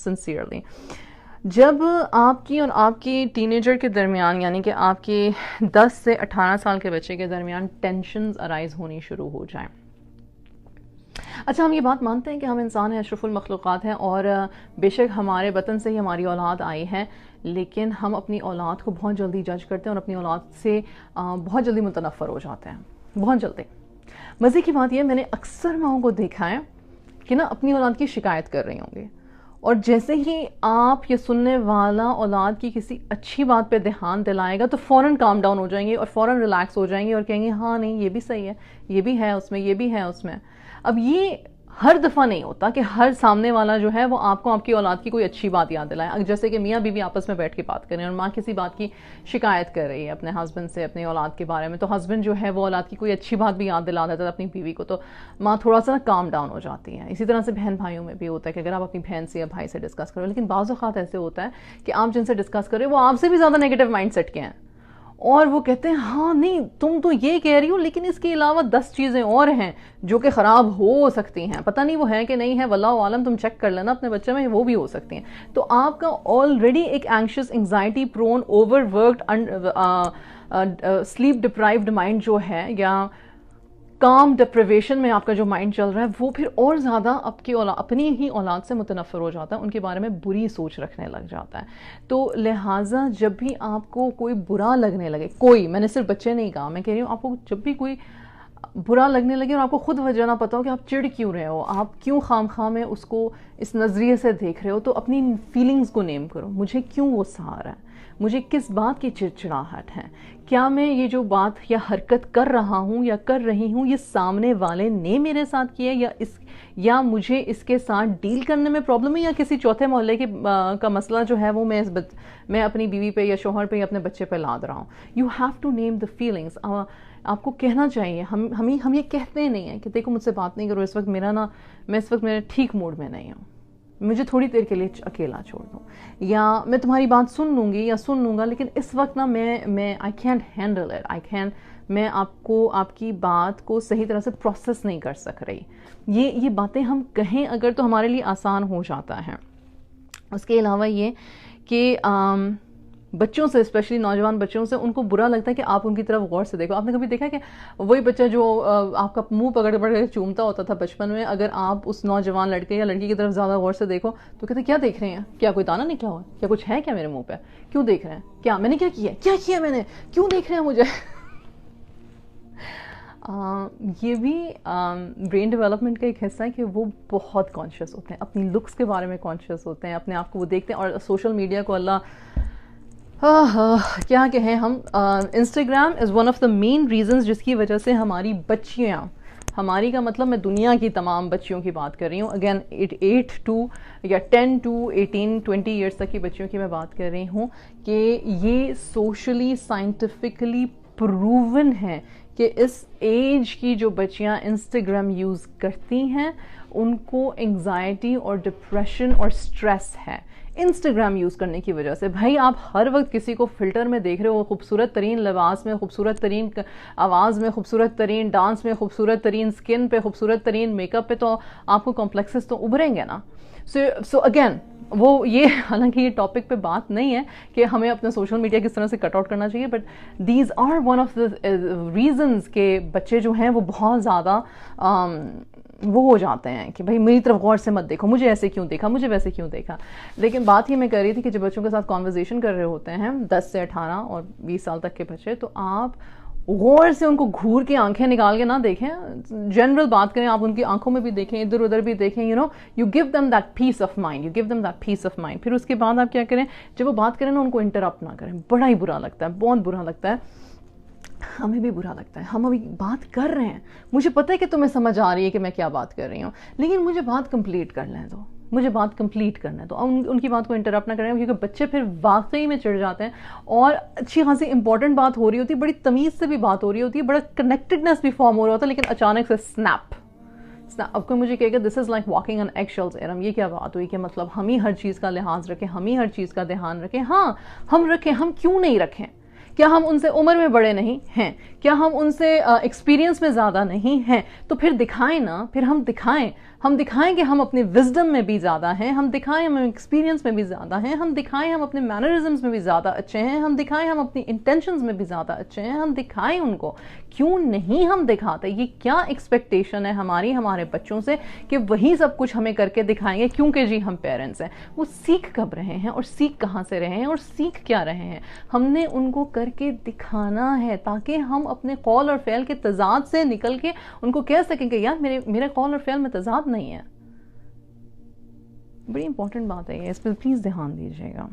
sincerely. جب آپ کی اور آپ کی ٹین ایجر کے درمیان یعنی کہ آپ کے 10 سے 18 سال کے بچے کے درمیان ٹینشنز ارائز ہونی شروع ہو جائیں. اچھا ہم یہ بات مانتے ہیں کہ ہم انسان ہیں, اشرف المخلوقات ہیں, اور بے شک ہمارے وطن سے ہی ہماری اولاد آئی ہے, لیکن ہم اپنی اولاد کو بہت جلدی جج کرتے ہیں اور اپنی اولاد سے بہت جلدی متنفر ہو جاتے ہیں, بہت جلدی. مزے کی بات یہ میں نے اکثر ماؤں کو دیکھا ہے کہ نا اپنی اولاد کی شکایت کر رہی ہوں گی, اور جیسے ہی آپ یہ سننے والا اولاد کی کسی اچھی بات پہ دھیان دلائے گا تو فوراً کام ڈاؤن ہو جائیں گے اور فوراً ریلیکس ہو جائیں گے اور کہیں گے ہاں نہیں یہ بھی صحیح ہے, یہ بھی ہے اس میں, یہ بھی ہے اس میں. اب یہ ہر دفعہ نہیں ہوتا کہ ہر سامنے والا جو ہے وہ آپ کو آپ کی اولاد کی کوئی اچھی بات یاد دلائے. جیسے کہ میاں بیوی آپس میں بیٹھ کے بات کریں اور ماں کسی بات کی شکایت کر رہی ہے اپنے ہسبینڈ سے اپنی اولاد کے بارے میں, تو ہسبینڈ جو ہے وہ اولاد کی کوئی اچھی بات بھی یاد دلا دیتا ہے اپنی بیوی کو, تو ماں تھوڑا سا کام ڈاؤن ہو جاتی ہے. اسی طرح سے بہن بھائیوں میں بھی ہوتا ہے کہ اگر آپ اپنی بہن سے یا بھائی سے ڈسکس کرو, لیکن بعض اوقات ایسے ہوتا ہے کہ آپ جن سے ڈسکس کریں وہ آپ سے بھی زیادہ نیگیٹو مائنڈ سیٹ کے ہیں, اور وہ کہتے ہیں ہاں نہیں تم تو یہ کہہ رہی ہو لیکن اس کے علاوہ 10 چیزیں اور ہیں جو کہ خراب ہو سکتی ہیں, پتہ نہیں وہ ہے کہ نہیں ہے, واللہ عالم, تم چیک کر لینا اپنے بچے میں, وہ بھی ہو سکتی ہیں. تو آپ کا آلریڈی ایک anxious, anxiety prone, over worked, sleep deprived mind جو ہے, یا کام ڈپریویشن میں آپ کا جو مائنڈ چل رہا ہے, وہ پھر اور زیادہ اپنی ہی اولاد سے متنفر ہو جاتا ہے, ان کے بارے میں بری سوچ رکھنے لگ جاتا ہے. تو لہٰذا جب بھی آپ کو کوئی برا لگنے لگے, کوئی, میں نے صرف بچے نہیں کہا, میں کہہ رہی ہوں آپ کو جب بھی کوئی برا لگنے لگے اور آپ کو خود وجہ نہ پتا ہو کہ آپ چڑ کیوں رہے ہو, آپ کیوں خام خواہ میں اس کو اس نظریے سے دیکھ رہے ہو, تو اپنی فیلنگز کو نیم کرو. مجھے کیوں وہ سہارا ہے, مجھے کس بات کی چڑچڑاہٹ ہے, کیا میں یہ جو بات یا حرکت کر رہا ہوں یا کر رہی ہوں یہ سامنے والے نے میرے ساتھ کیا یا مجھے اس کے ساتھ ڈیل کرنے میں پرابلم ہے, یا کسی چوتھے محلے کا مسئلہ جو ہے وہ میں اپنی بیوی پہ یا شوہر پہ یا اپنے بچے پہ لاد رہا ہوں. You have to name the feelings. آپ کو کہنا چاہیے. ہم یہ کہتے نہیں ہیں کہ دیکھو مجھ سے بات نہیں کرو اس وقت, میں اس وقت میرے ٹھیک موڈ میں نہیں ہوں, مجھے تھوڑی دیر کے لیے اکیلا چھوڑ دو, یا میں تمہاری بات سن لوں گی یا سن لوں گا, لیکن اس وقت نا میں آئی کینٹ ہینڈل اٹ, میں آپ کی بات کو صحیح طرح سے پروسیس نہیں کر سک رہی. یہ باتیں ہم کہیں اگر تو ہمارے لیے آسان ہو جاتا ہے. اس کے علاوہ یہ کہ بچوں سے, اسپیشلی نوجوان بچوں سے, ان کو برا لگتا ہے کہ آپ ان کی طرف غور سے دیکھو. آپ نے کبھی دیکھا کہ وہی بچہ جو آپ کا منہ پکڑ کے چومتا ہوتا تھا بچپن میں, اگر آپ اس نوجوان لڑکے یا لڑکی کی طرف زیادہ غور سے دیکھو تو کہتے کیا دیکھ رہے ہیں, کیا کوئی تانا نکلا ہوا, کیا کچھ ہے کیا میرے منہ پہ, کیوں دیکھ رہے ہیں, کیا میں نے کیا کیا میں نے, کیوں دیکھ رہے ہیں مجھے. یہ بھی برین ڈیولپمنٹ کا ایک حصہ ہے کہ وہ بہت کانشیس ہوتے ہیں, اپنی لکس کے بارے میں کانشیس ہوتے ہیں, اپنے آپ کو وہ دیکھتے ہیں. اور سوشل میڈیا کو اللہ کیا کہیں ہم, Instagram is one of the main reasons جس کی وجہ سے ہماری بچیاں, ہماری کا مطلب میں دنیا کی تمام بچیوں کی بات کر رہی ہوں, اگین 8 to یا 10 to 18 20 ایئرس تک کی بچیوں کی میں بات کر رہی ہوں, کہ یہ سوشلی سائنٹیفکلی پروون ہے کہ اس ایج کی جو بچیاں انسٹاگرام یوز کرتی ہیں ان کو انگزائٹی اور ڈپریشن اور سٹریس ہے انسٹاگرام یوز کرنے کی وجہ سے. بھائی آپ ہر وقت کسی کو فلٹر میں دیکھ رہے ہو, خوبصورت ترین لباس میں, خوبصورت ترین آواز میں, خوبصورت ترین ڈانس میں, خوبصورت ترین سکن پہ, خوبصورت ترین میک اپ پہ, تو آپ کو کمپلیکسز تو ابھریں گے نا. سو اگین وہ یہ, حالانکہ یہ ٹاپک پہ بات نہیں ہے کہ ہمیں اپنا سوشل میڈیا کس طرح سے کٹ آؤٹ کرنا چاہیے, but these are one of the reasons کہ بچے جو ہیں وہ بہت زیادہ وہ ہو جاتے ہیں کہ بھائی میری طرف غور سے مت دیکھو, مجھے ایسے کیوں دیکھا, مجھے ویسے کیوں دیکھا. لیکن بات یہ میں کر رہی تھی کہ جب بچوں کے ساتھ کانورزیشن کر رہے ہوتے ہیں 10 سے 18 اور 20 سال تک کے بچے, تو آپ غور سے ان کو گھور کے آنکھیں نکال کے نہ دیکھیں, جنرل بات کریں, آپ ان کی آنکھوں میں بھی دیکھیں, ادھر ادھر بھی دیکھیں, you give them that peace of mind, پھر اس کے بعد آپ کیا کریں, جب وہ بات کریں نا ان کو انٹرپٹ نہ کریں. بڑا ہی برا لگتا ہے, بہت برا لگتا ہے, ہمیں بھی برا لگتا ہے. ہم ابھی بات کر رہے ہیں, مجھے پتہ ہے کہ تمہیں سمجھ آ رہی ہے کہ میں کیا بات کر رہی ہوں, لیکن مجھے بات کمپلیٹ کر لیں دو, مجھے بات کمپلیٹ کرنا ہے. تو ان کی بات کو انٹرپٹ نہ کریں, کیونکہ بچے پھر واقعی میں چڑھ جاتے ہیں, اور اچھی خاصی امپورٹنٹ بات ہو رہی ہوتی ہے, بڑی تمیز سے بھی بات ہو رہی ہوتی ہے, بڑا کنیکٹڈنس بھی فارم ہو رہا ہوتا ہے, لیکن اچانک سے سنیپ. اب کوئی مجھے کہے گا this is like walking on eggshells. یہ کیا بات ہوئی کہ مطلب ہم ہی ہر چیز کا لحاظ رکھیں, ہم ہی ہر چیز کا دھیان رکھیں. ہاں ہم رکھیں, ہم کیوں نہیں رکھیں؟ کیا ہم ان سے عمر میں بڑے نہیں ہیں؟ کیا ہم ان سے ایکسپیرینس میں زیادہ نہیں ہیں؟ تو پھر دکھائیں نا, پھر ہم دکھائیں. ہم دکھائیں کہ ہم اپنے وزڈم میں بھی زیادہ ہیں، ہم دکھائیں ہم ایکسپیرینس میں بھی زیادہ ہیں، ہم دکھائیں ہم اپنے مینرزمز میں بھی زیادہ اچھے ہیں، ہم دکھائیں ہم اپنی انٹینشنز میں بھی زیادہ اچھے ہیں، ہم دکھائیں ان کو. کیوں نہیں ہم دکھاتے؟ یہ کیا ایکسپیکٹیشن ہے ہمارے بچوں سے کہ وہی سب کچھ ہمیں کر کے دکھائیں گے کیونکہ جی ہم پیرنٹس ہیں. وہ سیکھ کب رہے ہیں اور سیکھ کہاں سے رہے ہیں اور سیکھ کیا رہے ہیں؟ ہم نے ان کو کر کے دکھانا ہے تاکہ ہم اپنے قول اور فعل کے تضاد سے نکل کے ان کو کہہ سکیں کہ یار میرے قول اور فعل میں تضاد نہیں ہے. بڑی امپورٹنٹ بات ہے یہ، اس پہ پلیز دھیان دیجیے گا.